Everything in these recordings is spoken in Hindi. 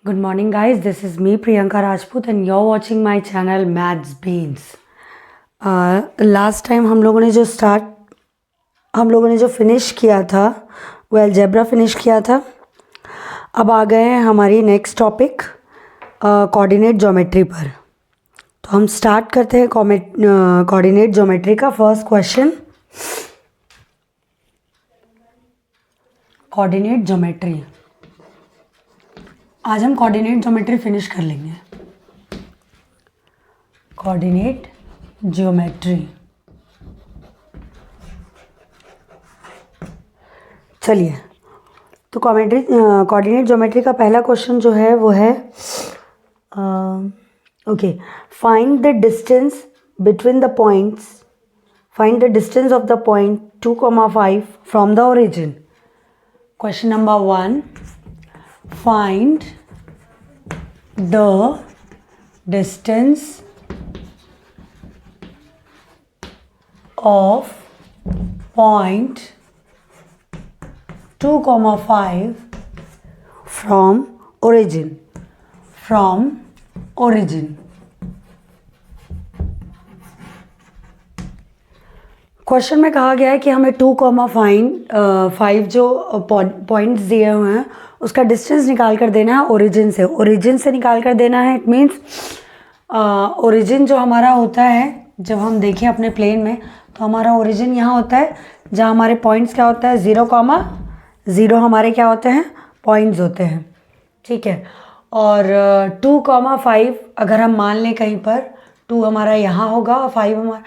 Good morning guys, this is me Priyanka Rajput and you're watching my channel Maths Beans. Last time हम लोगों ने जो फिनिश किया था वो अलजेब्रा फिनिश किया था. अब आ गए हैं हमारी नेक्स्ट टॉपिक कोऑर्डिनेट ज्योमेट्री पर. तो हम स्टार्ट करते हैं कोऑर्डिनेट ज्योमेट्री का फर्स्ट क्वेश्चन. कोऑर्डिनेट ज्योमेट्री, आज हम कोऑर्डिनेट ज्योमेट्री फिनिश कर लेंगे. कोऑर्डिनेट ज्योमेट्री, चलिए. तो कोऑर्डिनेट ज्योमेट्री का पहला क्वेश्चन जो है वो है okay, find the distance between the points, find the distance of the point 2,5 from the origin. Question number 1, find the distance of point 2,5 from origin. Question में कहा गया है कि हमें 2,5 जो पॉइंट्स दिए हुए हैं उसका डिस्टेंस निकाल कर देना है ओरिजिन से निकाल कर देना है. इट मीन्स ओरिजिन जो हमारा होता है, जब हम देखें अपने प्लेन में तो हमारा ओरिजिन यहाँ होता है जहाँ हमारे पॉइंट्स क्या होता है 0,0 हमारे क्या होते हैं पॉइंट्स होते हैं. ठीक है. और 2,5 अगर हम मान लें कहीं पर 2 हमारा यहाँ होगा और 5 हमारा,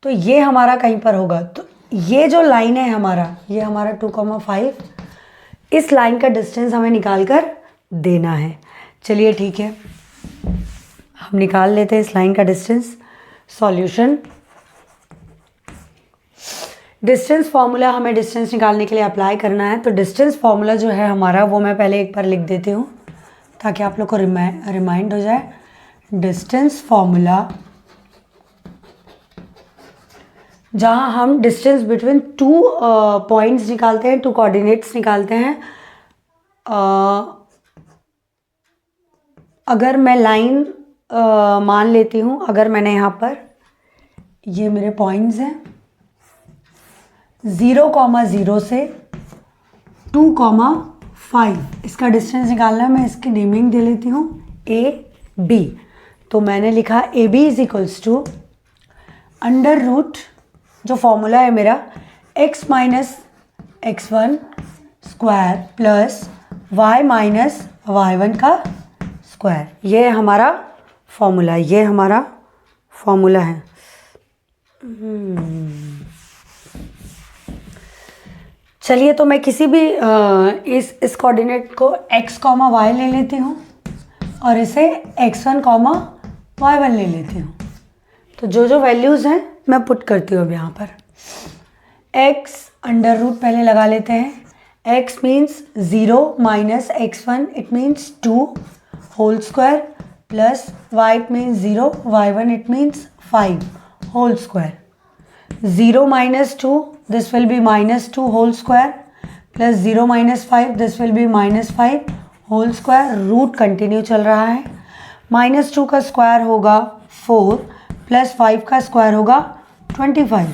तो ये हमारा कहीं पर होगा. तो ये जो लाइन है ये हमारा 2,5, इस लाइन का डिस्टेंस हमें निकाल कर देना है. चलिए ठीक है, हम निकाल लेते हैं इस लाइन का डिस्टेंस. सॉल्यूशन, डिस्टेंस फॉर्मूला हमें डिस्टेंस निकालने के लिए अप्लाई करना है. तो डिस्टेंस फॉर्मूला जो है हमारा वो मैं पहले एक बार लिख देती हूँ ताकि आप लोग को रिमाइंड हो जाए. डिस्टेंस फॉर्मूला, जहाँ हम डिस्टेंस बिटवीन 2 पॉइंट्स निकालते हैं, 2 कोऑर्डिनेट्स निकालते हैं. अगर मैं लाइन मान लेती हूँ, अगर मैंने यहाँ पर ये मेरे पॉइंट्स हैं 0,0 से 2,5, इसका डिस्टेंस निकालना है. मैं इसकी नेमिंग दे लेती हूँ AB. तो मैंने लिखा AB is equals to under root, जो फॉर्मूला है मेरा, x minus x1 square plus y minus y1 का स्क्वायर. ये हमारा फॉर्मूला है. चलिए, तो मैं किसी भी इस कोऑर्डिनेट को x, y ले लेती हूँ और इसे x1, y1 ले लेती हूँ. तो जो वैल्यूज़ हैं मैं पुट करती हूँ अब यहाँ पर. x अंडर रूट पहले लगा लेते हैं. x means 0 minus x1, it means 2 whole square, plus y it means 0, y1 it means 5 whole square. 0 minus 2, this will be minus 2 whole square, plus 0 minus 5, this will be minus 5 whole square. Root continue चल रहा है. माइनस 2 का स्क्वायर होगा 4, प्लस 5 का स्क्वायर होगा 25.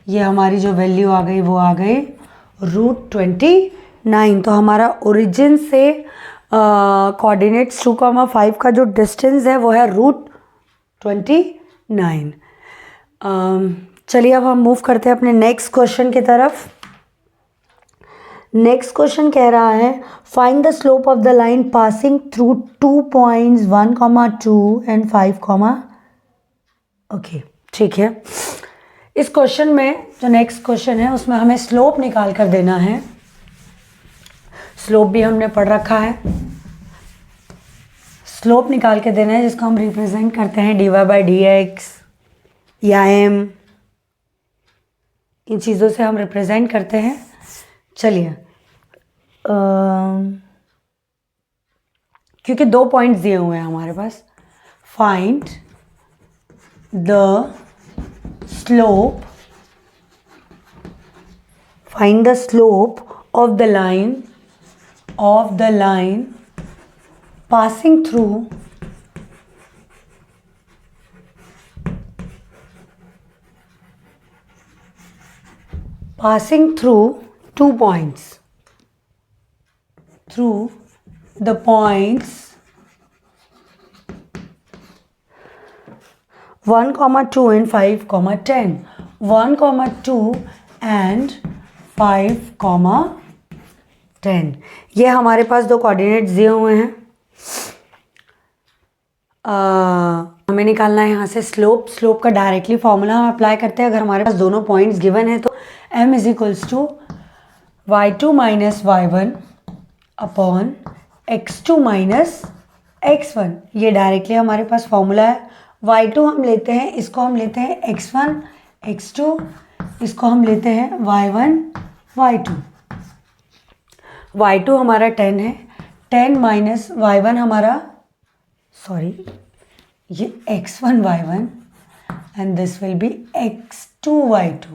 ये हमारी जो वैल्यू आ गई वो आ गई √29. तो हमारा ओरिजिन से कोऑर्डिनेट्स 2,5 का जो डिस्टेंस है वो है √29. चलिए, अब हम मूव करते हैं अपने नेक्स्ट क्वेश्चन की तरफ. नेक्स्ट क्वेश्चन कह रहा है find the slope of the line passing through 2 points 1,2 and 5, okay. ठीक है. इस क्वेश्चन में जो नेक्स्ट क्वेश्चन है उसमें हमें स्लोप निकाल कर देना है. स्लोप भी हमने पढ़ रखा है. स्लोप निकाल के देना है जिसको हम रिप्रेजेंट करते हैं dy/dx या m. इन चीज़ों से हम रिप्रेजेंट करते हैं. चलिए, क्योंकि 2 पॉइंट्स दिए हुए हैं हमारे पास. Find the slope of the line passing through two points, through the points 1, 2 and 5, 10. 1, 2 and 5, 10. ये हमारे पास दो कोऑर्डिनेट्स दिए हुए हैं. हमें निकालना है यहाँ से स्लोप का डायरेक्टली फॉर्मूला हम अप्लाई करते हैं. अगर हमारे पास दोनों पॉइंट्स गिवन है तो m is equals to y2 minus y1 upon x2 minus x1. ये डायरेक्टली हमारे पास फॉर्मूला है. y2 हम लेते हैं, इसको हम लेते हैं x1 x2, इसको हम लेते हैं y1 y2. y2 हमारा 10 है, 10 माइनस y1 हमारा, सॉरी ये x1 y1 and this will B x2 y2,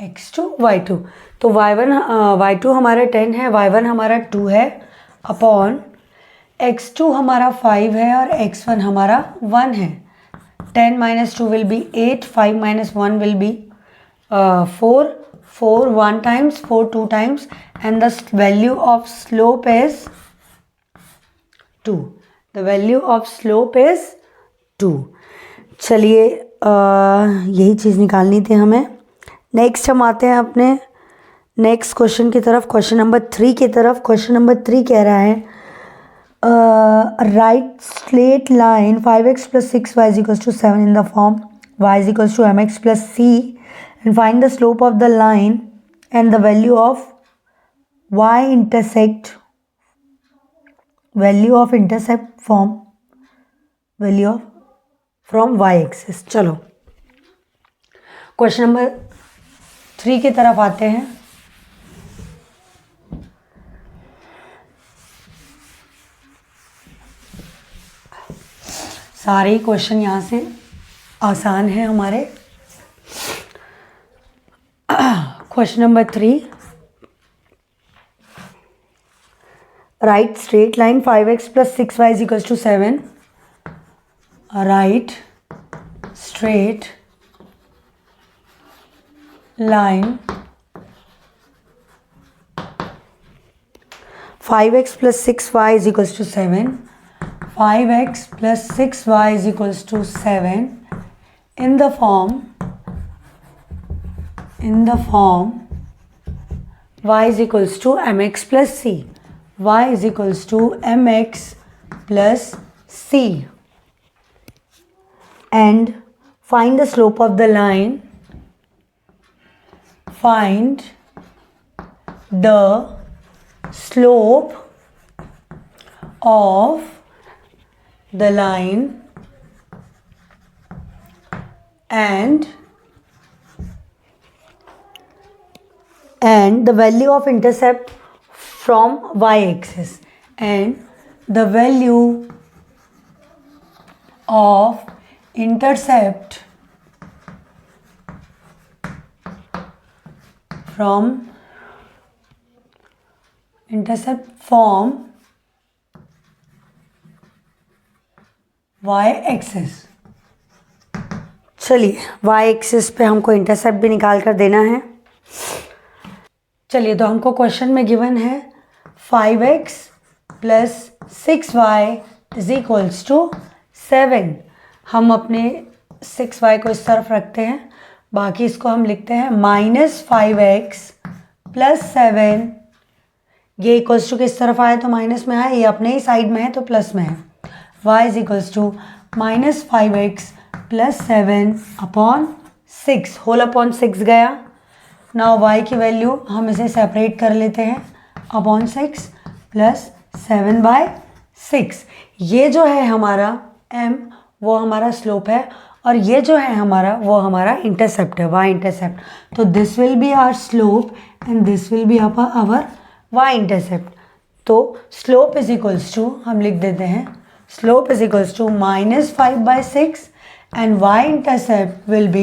x2 y2. तो y2 हमारा 10 है, y1 हमारा 2 है अपॉन x2 हमारा 5 है और x1 हमारा 1 है. 10 minus 2 will be 8, 5 minus 1 will be 4, 4 1 times, 4 2 times and the value of slope is 2. The value of slope is 2. चलिए यही चीज़ निकालनी थी हमें. नेक्स्ट हम आते हैं अपने नेक्स्ट क्वेश्चन की तरफ, क्वेश्चन नंबर 3 की तरफ. क्वेश्चन नंबर 3 कह रहा है right straight line 5x plus 6y is equals to 7 in the form y is equals to mx plus c and find the slope of the line and the value of y-intercept from y-axis. चलो क्वेश्चन नंबर 3 की तरफ आते हैं. सारे क्वेश्चन यहाँ से आसान है हमारे. Question number 3, right straight line 5x plus 6y is equals to 7. Right straight line 5x plus 6y is equals to 7. 5x plus 6y is equals to 7 in the form y is equals to mx plus c. y is equals to mx plus c and find the slope of the line. Find the slope of the line and the value of intercept from y-axis and the value of intercept from y-axis. चलिए y-axis पे हमको इंटरसेप्ट भी निकाल कर देना है. चलिए तो हमको क्वेश्चन में गिवन है 5x plus 6y is equals to 7. हम अपने 6y को इस तरफ रखते हैं, बाकी इसको हम लिखते हैं -5x plus 7. ये इक्वल्स टू किस तरफ आया तो माइनस में आया, ये अपने ही साइड में है तो प्लस में है. y is equals to -5x plus 7 upon 6 whole upon 6 गया. नाउ y की वैल्यू हम इसे सेपरेट कर लेते हैं अपॉन 6 प्लस 7/6. ये जो है हमारा m वो हमारा स्लोप है और ये जो है हमारा वो हमारा इंटरसेप्ट है, y इंटरसेप्ट. तो this will be our slope and this will be our y intercept. तो स्लोप इज इक्वल्स टू हम लिख देते हैं slope is equals to -5/6 and y-intercept will be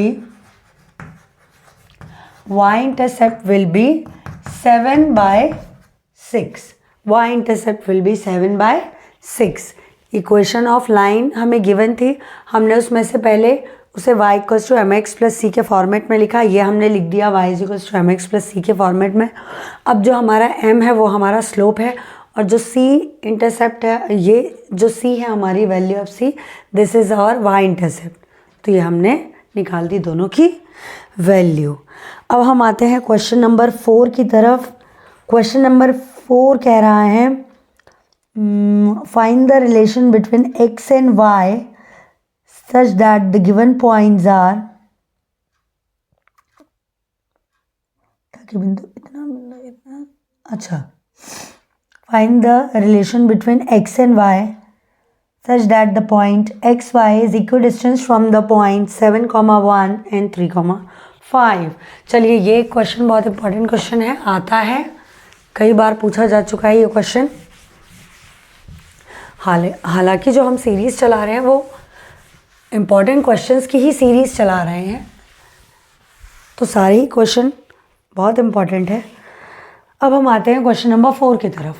7/6. y-intercept will be 7/6. 6। Equation of line हमें गिवन थी, हमने उसमें से पहले उसे y equals to m x plus c के फॉर्मेट में लिखा, ये हमने लिख दिया y equals to m x plus c के फॉर्मेट में। अब जो हमारा m है वो हमारा स्लोप है, और जो c इंटरसेप्ट है, ये जो c है हमारी value of c, this is our y intercept. तो ये हमने निकाल दी दोनों की वैल्यू। अब हम आते हैं क्वेश्चन नंबर 4 की तरफ। क्वेश्चन नंबर 4 कह रहा है find the relation between x and y such that the given points are, ताकि बिंदु इतना अच्छा, find the relation between x and y such that the point xy is equidistant from the point 7,1 and 3,5। चलिए, ये क्वेश्चन बहुत इंपॉर्टेंट क्वेश्चन है, आता है, कई बार पूछा जा चुका है ये क्वेश्चन। हालांकि जो हम सीरीज़ चला रहे हैं वो इम्पॉर्टेंट क्वेश्चंस की ही सीरीज़ चला रहे हैं, तो सारे ही क्वेश्चन बहुत इम्पॉर्टेंट है। अब हम आते हैं क्वेश्चन नंबर 4 की तरफ।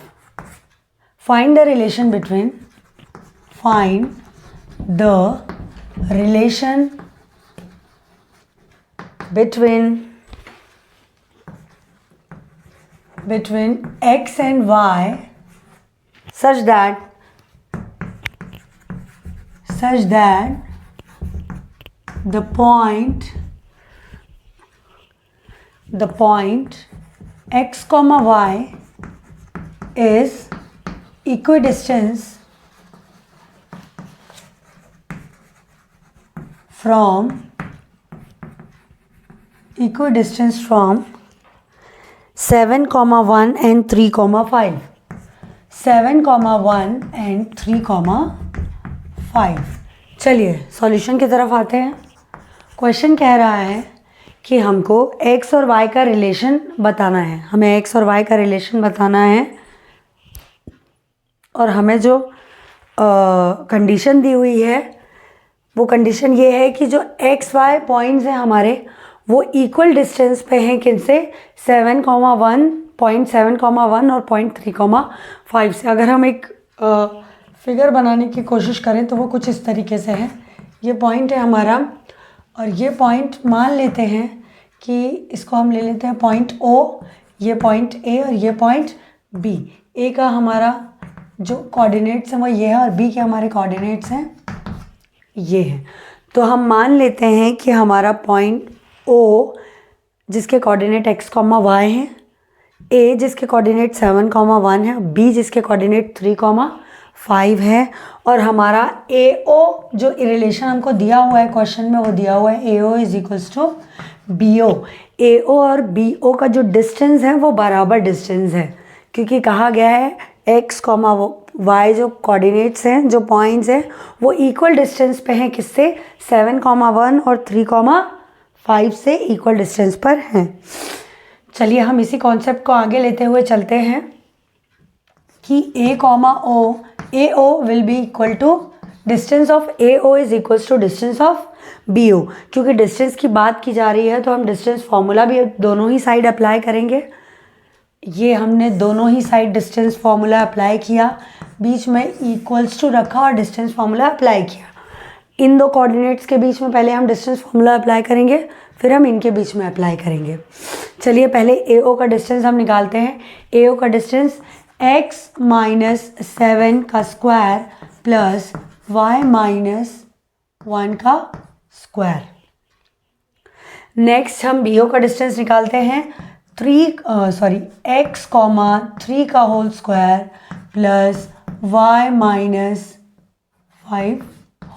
Find the relation between x and y such that the point x comma y is equidistant from 7,1 and 3,5। 7,1 and 3,5। चलिए सॉल्यूशन की तरफ आते हैं। क्वेश्चन कह रहा है कि हमको x और y का रिलेशन बताना है, हमें x और y का रिलेशन बताना है, और हमें जो कंडीशन दी हुई है वो कंडीशन ये है कि जो एक्स वाई पॉइंट्स हैं हमारे वो इक्वल डिस्टेंस पे हैं, किनसे, 7,1, 0.7,1 और 0.3,5 से। अगर हम एक फिगर बनाने की कोशिश करें तो वो कुछ इस तरीके से है। ये पॉइंट है हमारा, और ये पॉइंट मान लेते हैं कि इसको हम ले लेते हैं पॉइंट O, ये पॉइंट A और ये पॉइंट B। A का हमारा जो कोऑर्डिनेट्स हैं वो ये है, और B के हमारे कोऑर्डिनेट्स हैं ये है। तो हम मान लेते हैं कि हमारा पॉइंट O जिसके कोऑर्डिनेट x, y हैं, A जिसके कोऑर्डिनेट 7,1 है, B जिसके कोऑर्डिनेट 3,5 है, और हमारा AO जो रिलेशन हमको दिया हुआ है क्वेश्चन में वो दिया हुआ है AO is equals to BO। AO और BO का जो डिस्टेंस है वो बराबर डिस्टेंस है, क्योंकि कहा गया है x, y जो कोऑर्डिनेट्स हैं, जो पॉइंट्स हैं वो इक्वल डिस्टेंस पे हैं, किससे, 7,1 और 3,5 से इक्वल डिस्टेंस पर हैं। चलिए हम इसी कॉन्सेप्ट को आगे लेते हुए चलते हैं कि AO will be equal to distance of AO is equals to distance of BO। क्योंकि डिस्टेंस की बात की जा रही है तो हम डिस्टेंस फॉर्मूला भी दोनों ही साइड अप्लाई करेंगे। ये हमने दोनों ही साइड डिस्टेंस फार्मूला अप्लाई किया, बीच में इक्वल्स टू रखा और डिस्टेंस फार्मूला अप्लाई किया। इन दो कोऑर्डिनेट्स के बीच में पहले हम डिस्टेंस फार्मूला अप्लाई करेंगे, फिर हम इनके बीच में अप्लाई करेंगे। चलिए पहले AO का डिस्टेंस हम निकालते हैं। AO का डिस्टेंस x माइनस 7 का स्क्वायर प्लस y माइनस 1 का स्क्वायर। नेक्स्ट हम BO का डिस्टेंस निकालते हैं, x कॉमा 3 का whole square plus y minus 5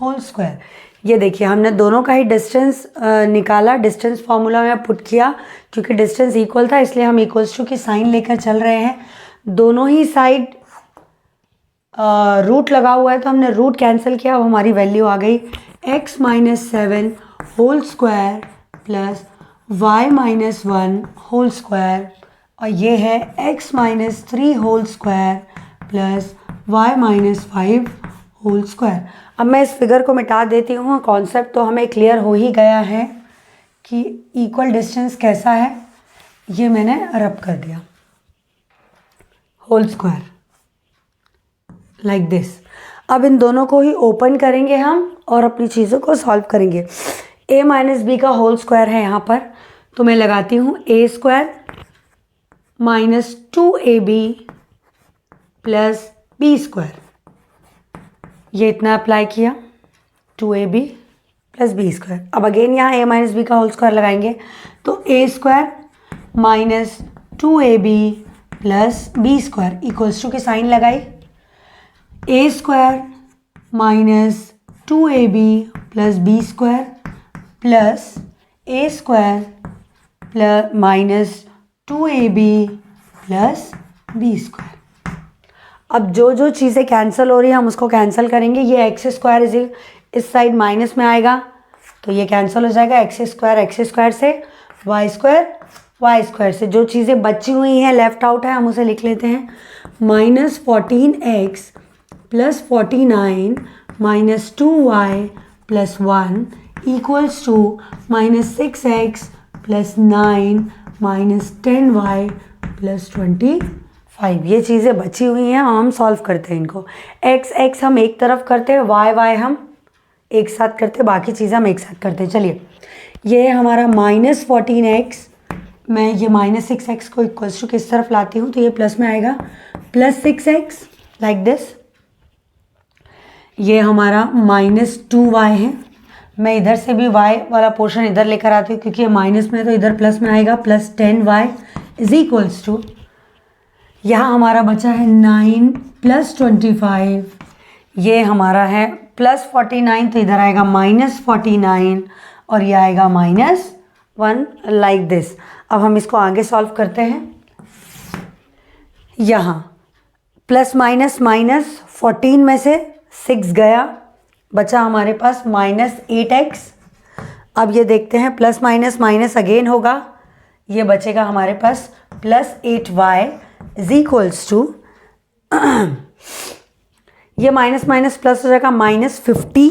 whole square. ये देखिए हमने दोनों का ही डिस्टेंस निकाला, डिस्टेंस फार्मूला में पुट किया, क्योंकि डिस्टेंस इक्वल था इसलिए हम इक्वल्स टू की साइन लेकर चल रहे हैं। दोनों ही साइड रूट लगा हुआ है तो हमने रूट कैंसिल किया, अब हमारी वैल्यू आ गई x minus 7 whole square plus y minus 1 whole square, और ये है x minus 3 whole square plus y minus 5 whole square. अब मैं इस फिगर को मिटा देती हूँ, कॉन्सेप्ट तो हमें क्लियर हो ही गया है कि इक्वल डिस्टेंस कैसा है। ये मैंने रब कर दिया, होल स्क्वायर लाइक दिस। अब इन दोनों को ही ओपन करेंगे हम और अपनी चीज़ों को सॉल्व करेंगे। a माइनस बी का होल स्क्वायर है यहाँ पर, तो मैं लगाती हूँ a square minus 2ab plus b square. ये इतना अप्लाई किया, 2ab प्लस बी स्क्वायर। अब अगेन यहाँ a माइनस बी का होल स्क्वायर लगाएंगे, तो a square minus 2ab plus b square equals to के साइन लगाई, a square minus 2ab plus b square plus a square plus minus 2ab plus b square. अब जो जो चीज़ें कैंसिल हो रही है हम उसको कैंसिल करेंगे। ये एक्स स्क्वायर इस साइड माइनस में आएगा तो ये कैंसिल हो जाएगा, एक्स स्क्वायर से वाई स्क्वायर से जो चीज़ें बची हुई हैं लेफ्ट आउट है हम उसे लिख लेते हैं, minus 14x plus 49 minus 2y plus 1 equals to minus 6x plus 9 minus 10y plus 25। ये चीज़ें बची हुई हैं, हम सॉल्व करते हैं इनको। x हम एक तरफ करते हैं, y हम एक साथ करते हैं, बाकी चीज़ें हम एक साथ करते हैं। चलिए ये हमारा माइनस 14x, मैं ये माइनस 6x को इक्वल्स टू किस तरफ लाती हूँ तो ये प्लस में आएगा, प्लस 6x लाइक दिस। ये हमारा माइनस 2y है, मैं इधर से भी y वाला पोर्शन इधर लेकर आती हूँ क्योंकि ये माइनस में है तो इधर प्लस में आएगा, plus 10y is equals to, यहाँ हमारा बचा है 9 प्लस 25, ये हमारा है प्लस 49 तो इधर आएगा माइनस 49 और ये आएगा माइनस 1 लाइक दिस। अब हम इसको आगे सॉल्व करते हैं। यहाँ प्लस माइनस 14 में से 6 गया, बचा हमारे पास माइनस 8x। अब ये देखते हैं प्लस माइनस अगेन होगा, ये बचेगा हमारे पास plus 8y is equals to, ये माइनस प्लस हो जाएगा माइनस 50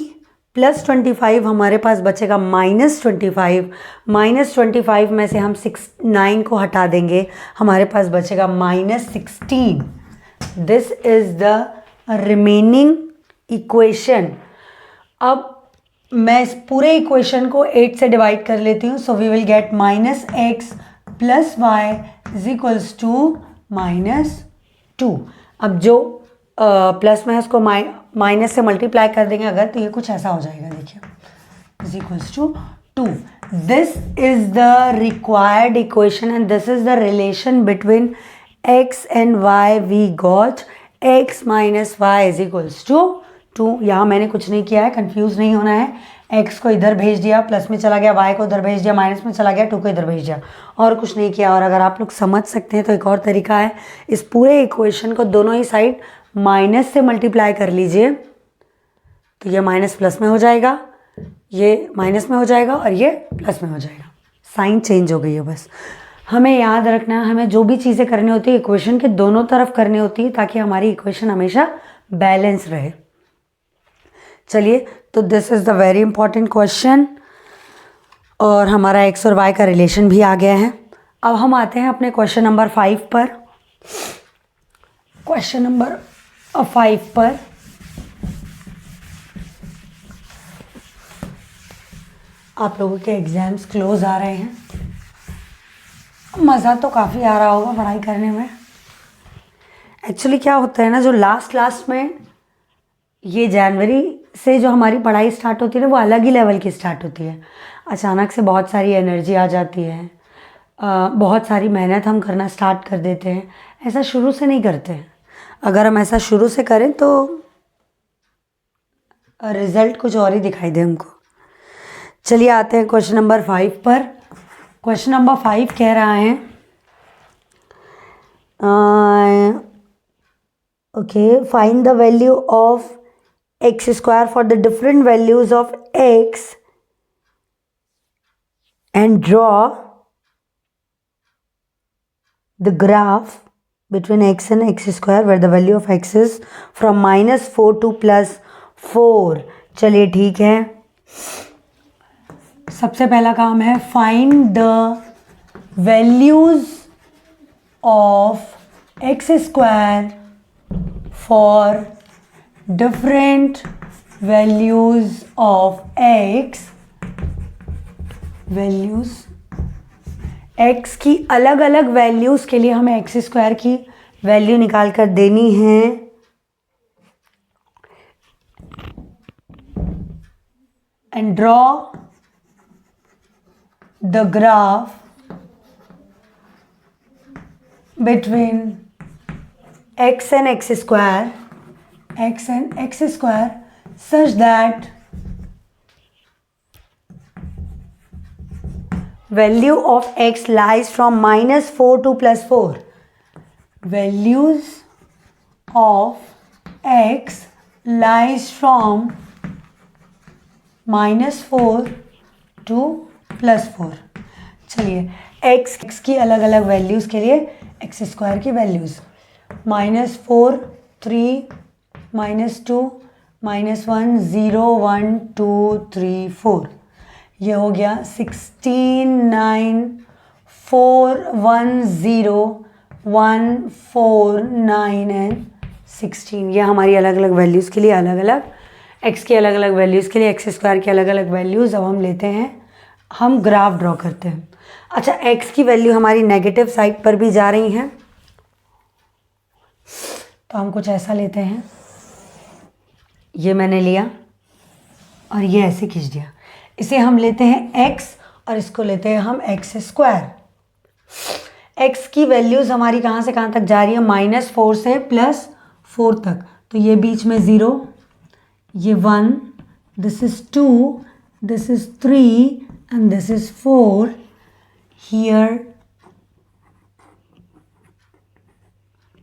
प्लस 25 हमारे पास बचेगा माइनस 25। माइनस 25 में से हम 9 को हटा देंगे, हमारे पास बचेगा minus 16। This is the remaining equation. अब मैं इस पूरे इक्वेशन को 8 से डिवाइड कर लेती हूँ, so we will get minus x plus y is equals to minus 2। अब जो प्लस में है उसको माइनस से मल्टीप्लाई कर देंगे अगर, तो ये कुछ ऐसा हो जाएगा, देखिए is equals to 2। This is the required equation and this is the relation between x and y। We got x minus y is equals to 2। यहाँ मैंने कुछ नहीं किया है, कंफ्यूज नहीं होना है। x को इधर भेज दिया, प्लस में चला गया, y को उधर भेज दिया, माइनस में चला गया, 2 को इधर भेज दिया, और कुछ नहीं किया। और अगर आप लोग समझ सकते हैं तो एक और तरीका है, इस पूरे इक्वेशन को दोनों ही साइड माइनस से मल्टीप्लाई कर लीजिए तो ये माइनस प्लस में हो जाएगा, ये माइनस में हो जाएगा और ये प्लस में हो जाएगा। साइन चेंज हो गई है बस। हमें याद रखना है, हमें जो भी चीज़ें करनी होती है इक्वेशन के दोनों तरफ करनी होती है ताकि हमारी इक्वेशन हमेशा बैलेंस रहे। चलिए, तो this is the very important question और हमारा x और y का रिलेशन भी आ गया है। अब हम आते हैं अपने क्वेश्चन नंबर 5 पर। क्वेश्चन नंबर 5 पर आप लोगों के एग्ज़ाम्स क्लोज आ रहे हैं, मज़ा तो काफ़ी आ रहा होगा पढ़ाई करने में। एक्चुअली क्या होता है ना, जो लास्ट में ये जनवरी से जो हमारी पढ़ाई स्टार्ट होती है ना, वो अलग ही लेवल की स्टार्ट होती है। अचानक से बहुत सारी एनर्जी आ जाती है, बहुत सारी मेहनत हम करना स्टार्ट कर देते हैं। ऐसा शुरू से नहीं करते हैं, अगर हम ऐसा शुरू से करें तो रिज़ल्ट कुछ और ही दिखाई दे हमको। चलिए आते हैं क्वेश्चन नंबर 5 पर। क्वेश्चन नंबर 5 कह रहा है, okay, find the value of x square for the different values of x and draw the graph between x and x square where the value of x is from -4 to +4। चलिए ठीक है, सबसे पहला काम है find the values of x square for different values of x, values x की अलग अलग वैल्यूज के लिए हमें एक्स स्क्वायर की वैल्यू निकाल कर देनी है। And draw the graph between x and x square such that value of x lies from -4 to +4. Values of x lies from -4 to +4. चलिए x की अलग अलग वैल्यूज़ के लिए एक्स स्क्वायर की वैल्यूज़ -4, 3, -2, -1, 0, 1, 2, 3, 4. ये हो गया 16, 9, 4, 1, 0, 1, 4, 9 एंड 16. ये हमारी अलग अलग वैल्यूज़ के लिए अलग अलग एक्स की अलग अलग वैल्यूज़ के लिए एक्स स्क्वायर की अलग अलग वैल्यूज़ अब हम लेते हैं, हम ग्राफ ड्रॉ करते हैं। अच्छा, x की वैल्यू हमारी नेगेटिव साइड पर भी जा रही है, तो हम कुछ ऐसा लेते हैं, ये मैंने लिया और ये ऐसे खींच दिया। इसे हम लेते हैं x और इसको लेते हैं हम एक्स स्क्वायर। x की वैल्यूज़ हमारी कहाँ से कहाँ तक जा रही है, -4 से +4 तक। तो ये बीच में 0, ये 1, this is 2, this is 3 and this is 4. Here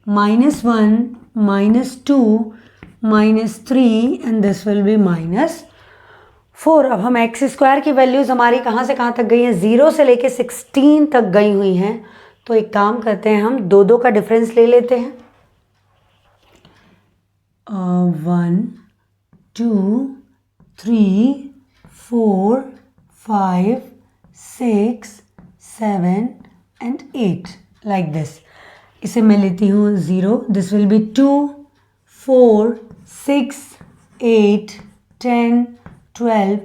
-1, -2, -3 and this will be -4. अब हम एक्स स्क्वायर की वैल्यूज़ हमारी कहाँ से कहाँ तक गई हैं, 0 से लेके 16 तक गई हुई हैं। तो एक काम करते हैं, हम दो का डिफरेंस ले लेते हैं। 1, 2, 3, 4, 5, 6, 7 and 8 like this. इसे मैं लेती हूँ 0. This will B 2, 4, 6, 8, 10, 12,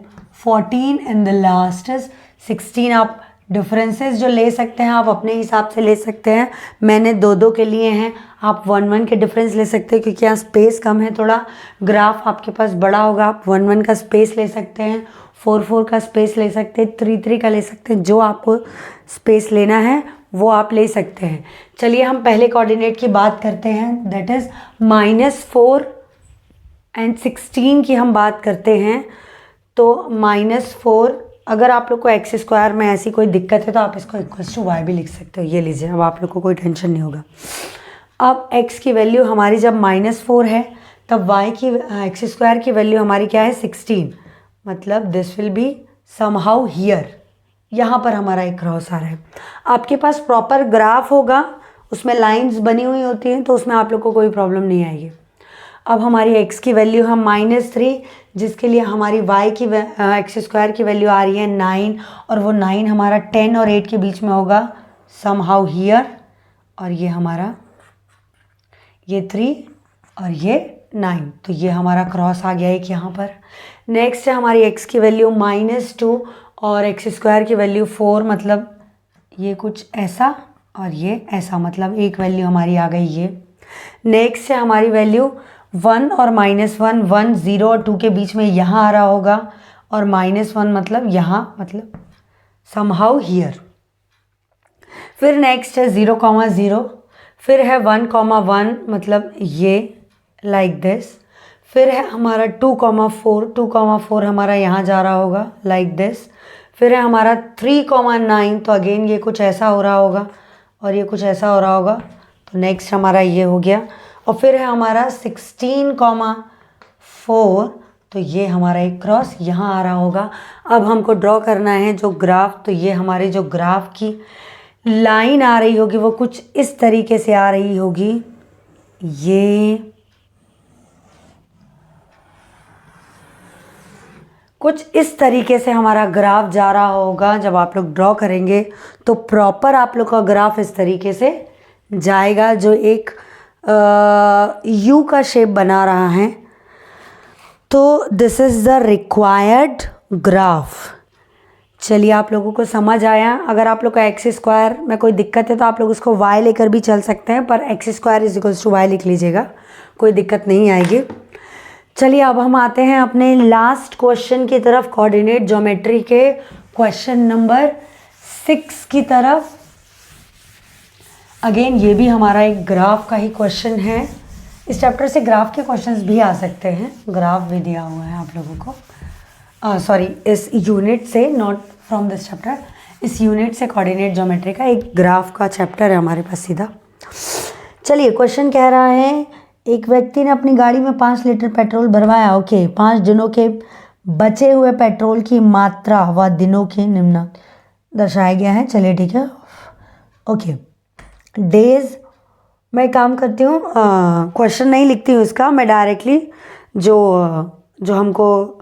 14 and the last is 16. आप डिफरेंसेस जो ले सकते हैं आप अपने हिसाब से ले सकते हैं। मैंने दो के लिए हैं, आप 1 के डिफरेंस ले सकते हैं क्योंकि यहाँ स्पेस कम है, थोड़ा ग्राफ आपके पास बड़ा होगा। आप 1 का स्पेस ले सकते हैं, 4 का स्पेस ले सकते हैं, 3 का ले सकते हैं। जो आपको स्पेस लेना है वो आप ले सकते हैं। चलिए हम पहले कोऑर्डिनेट की बात करते हैं, दैट इज़ -4 एंड 16 की हम बात करते हैं। तो -4, अगर आप लोग को एक्स स्क्वायर में ऐसी कोई दिक्कत है तो आप इसको इक्वल्स टू वाई भी लिख सकते हो। ये लीजिए, अब आप लोग को कोई टेंशन नहीं होगा। अब x की वैल्यू हमारी जब -4 है तब y की एक्स स्क्वायर की वैल्यू हमारी क्या है, 16। मतलब this will B somehow here, यहाँ पर हमारा एक क्रॉस आ रहा है। आपके पास प्रॉपर ग्राफ होगा, उसमें लाइंस बनी हुई होती हैं, तो उसमें आप लोग को कोई प्रॉब्लम नहीं आएगी। अब हमारी x की वैल्यू हम -3, जिसके लिए हमारी y की एक्स स्क्वायर की वैल्यू आ रही है 9, और वो 9 हमारा 10 और 8 के बीच में होगा समहाउ हियर। और ये हमारा ये 3 और ये 9, तो ये हमारा क्रॉस आ गया एक यहाँ पर। नेक्स्ट है हमारी x की वैल्यू -2 और एक्स स्क्वायर की वैल्यू 4, मतलब ये कुछ ऐसा और ये ऐसा, मतलब एक वैल्यू हमारी आ गई ये। नेक्स्ट है हमारी वैल्यू 1 और -1, 1, 0 और 2 के बीच में यहाँ आ रहा होगा, और -1 मतलब यहाँ, मतलब समहाउ हियर। फिर नेक्स्ट है 0,0, फिर है 1,1, मतलब ये लाइक दिस। फिर है हमारा 2,4, 2,4 हमारा यहाँ जा रहा होगा लाइक दिस। फिर है हमारा 3,9, तो अगेन ये कुछ ऐसा हो रहा होगा और ये कुछ ऐसा हो रहा होगा। तो नेक्स्ट हमारा ये हो गया। और फिर है हमारा 16,4, तो ये हमारा एक क्रॉस यहाँ आ रहा होगा। अब हमको ड्रॉ करना है जो ग्राफ, तो ये हमारे जो ग्राफ की लाइन आ रही होगी वो कुछ इस तरीके से आ रही होगी। ये कुछ इस तरीके से हमारा ग्राफ जा रहा होगा। जब आप लोग ड्रॉ करेंगे तो प्रॉपर आप लोग का ग्राफ इस तरीके से जाएगा, जो एक यू का शेप बना रहा है। तो this is the required graph. चलिए आप लोगों को समझ आया। अगर आप लोग को एक्स स्क्वायर में कोई दिक्कत है तो आप लोग उसको वाई लेकर भी चल सकते हैं, पर x square is equals to y लिख लीजिएगा, कोई दिक्कत नहीं आएगी। चलिए अब हम आते हैं अपने लास्ट क्वेश्चन की तरफ, कोऑर्डिनेट ज्योमेट्री के क्वेश्चन नंबर 6 की तरफ। अगेन ये भी हमारा एक ग्राफ का ही क्वेश्चन है। इस चैप्टर से ग्राफ के क्वेश्चंस भी आ सकते हैं, ग्राफ भी दिया हुआ है आप लोगों को, सॉरी इस यूनिट से, नॉट फ्रॉम दिस चैप्टर, इस यूनिट से कोऑर्डिनेट ज्योमेट्री का एक ग्राफ का चैप्टर है हमारे पास सीधा। चलिए क्वेश्चन कह रहा है एक व्यक्ति ने अपनी गाड़ी में 5 लीटर पेट्रोल भरवाया। ओके 5 दिनों के बचे हुए पेट्रोल की मात्रा व दिनों के निम्न दर्शाया गया है। चलिए ठीक है। ओके डेज, मैं काम करती हूँ, क्वेश्चन नहीं लिखती हूँ इसका, मैं डायरेक्टली जो हमको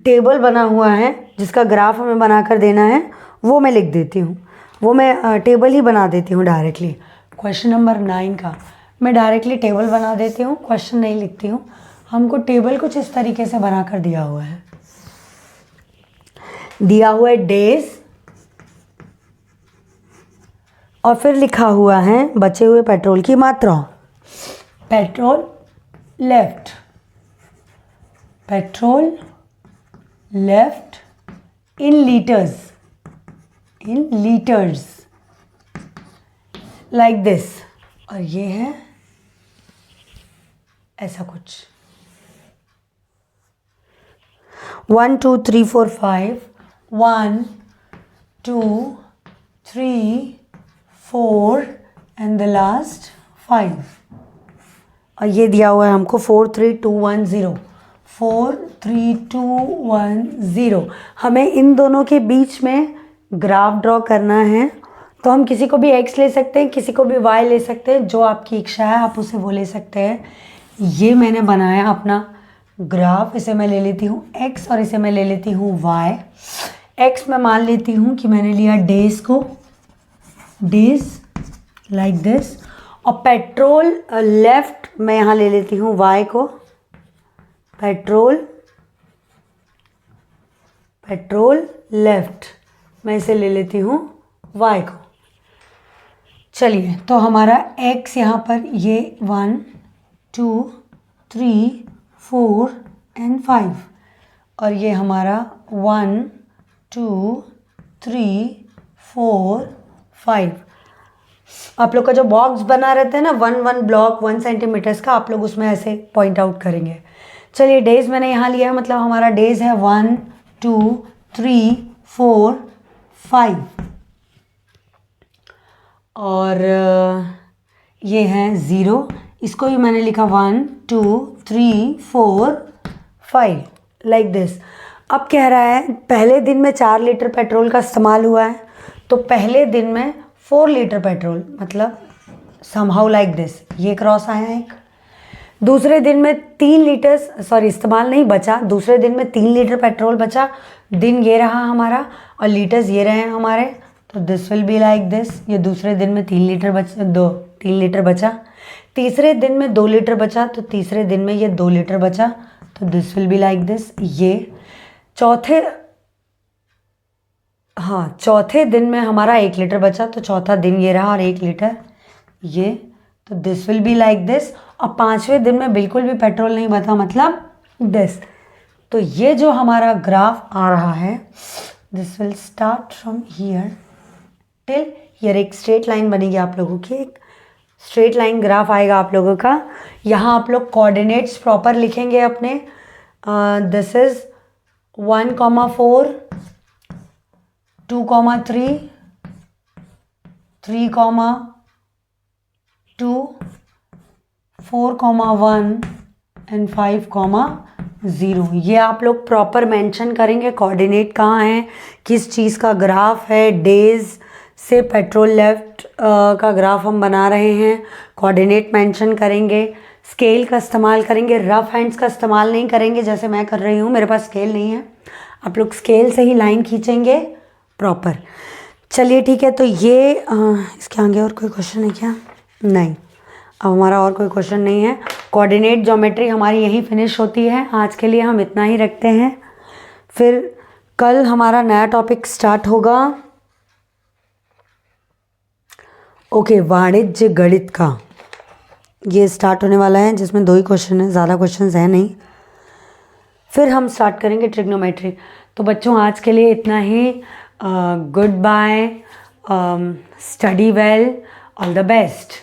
टेबल बना हुआ है जिसका ग्राफ हमें बनाकर देना है वो मैं लिख देती हूँ, वो मैं टेबल ही बना देती हूँ डायरेक्टली। क्वेश्चन नंबर 9 का मैं डायरेक्टली टेबल बना देती हूँ, क्वेश्चन नहीं लिखती हूँ। हमको टेबल कुछ इस तरीके से बनाकर दिया हुआ है, दिया हुआ है डेज और फिर लिखा हुआ है बचे हुए पेट्रोल की मात्रा। Petrol left, petrol left in litres, in litres like this, और ये है ऐसा कुछ 1 2 3 4 5 1 2 3 4 एंड द लास्ट 5, और ये दिया हुआ है हमको 4 3 2 1 0, 4 3 2 1 0। हमें इन दोनों के बीच में ग्राफ ड्रॉ करना है, तो हम किसी को भी x ले सकते हैं, किसी को भी y ले सकते हैं, जो आपकी इच्छा है आप उसे वो ले सकते हैं। ये मैंने बनाया अपना ग्राफ, इसे मैं ले लेती हूँ x और इसे मैं ले लेती हूँ y। x मैं मान लेती हूँ कि मैंने लिया डेज को, डेज लाइक दिस, और पेट्रोल लेफ्ट मैं यहाँ ले लेती हूँ y को, पेट्रोल, पेट्रोल लेफ्ट मैं इसे ले लेती हूँ y को। चलिए तो हमारा x यहाँ पर ये 1 2 3 4 एंड 5, और ये हमारा 1 2 3 4 5। आप लोग का जो बॉक्स बना रहता है ना 1 ब्लॉक 1 सेंटीमीटर्स का, आप लोग उसमें ऐसे पॉइंट आउट करेंगे। चलिए डेज मैंने यहाँ लिया है, मतलब हमारा डेज है 1 2 3 4 5, और ये है 0, इसको भी मैंने लिखा 1 2 3 4 5 लाइक दिस। अब कह रहा है पहले दिन में 4 लीटर पेट्रोल का इस्तेमाल हुआ है, तो पहले दिन में 4 लीटर पेट्रोल, मतलब समहाउ लाइक दिस, ये क्रॉस आया एक। दूसरे दिन में 3 लीटर, सॉरी इस्तेमाल नहीं बचा, दूसरे दिन में 3 लीटर पेट्रोल बचा, दिन ये रहा हमारा और लीटर्स ये रहे हमारे, तो this will be like this. ये दूसरे दिन में 3 लीटर बचा। तीसरे दिन में 2 लीटर बचा, तो तीसरे दिन में ये 2 लीटर बचा, तो this will be like this. ये चौथे दिन में हमारा 1 लीटर बचा, तो चौथा दिन ये रहा और 1 लीटर ये, तो this will be like this. और 5वें दिन में बिल्कुल भी पेट्रोल नहीं बचा, मतलब दिस। तो ये जो हमारा ग्राफ आ रहा है, this will start from here till here, एक स्ट्रेट लाइन बनेगी आप लोगों की, एक स्ट्रेट लाइन ग्राफ आएगा आप लोगों का। यहाँ आप लोग कोऑर्डिनेट्स प्रॉपर लिखेंगे अपने, दिस इज 1,4 2,3 3,2 4,1 एंड 5,0। ये आप लोग प्रॉपर मेंशन करेंगे कोऑर्डिनेट कहाँ है, किस चीज़ का ग्राफ है। डेज से पेट्रोल लेफ्ट का ग्राफ हम बना रहे हैं, कोऑर्डिनेट मेंशन करेंगे, स्केल का इस्तेमाल करेंगे, रफ हैंड्स का इस्तेमाल नहीं करेंगे जैसे मैं कर रही हूँ, मेरे पास स्केल नहीं है। आप लोग स्केल से ही लाइन खींचेंगे प्रॉपर। चलिए ठीक है, तो ये इसके आगे और कोई क्वेश्चन है क्या? नहीं, अब हमारा और कोई क्वेश्चन नहीं है। कोऑर्डिनेट ज्योमेट्री हमारी यहीं फिनिश होती है। आज के लिए हम इतना ही रखते हैं, फिर कल हमारा नया टॉपिक स्टार्ट होगा। ओके, वाणिज्य गणित का ये स्टार्ट होने वाला है, जिसमें 2 ही क्वेश्चन है, ज़्यादा क्वेश्चंस हैं नहीं। फिर हम स्टार्ट करेंगे ट्रिग्नोमेट्री। तो बच्चों आज के लिए इतना ही। Goodbye, study well, all the best.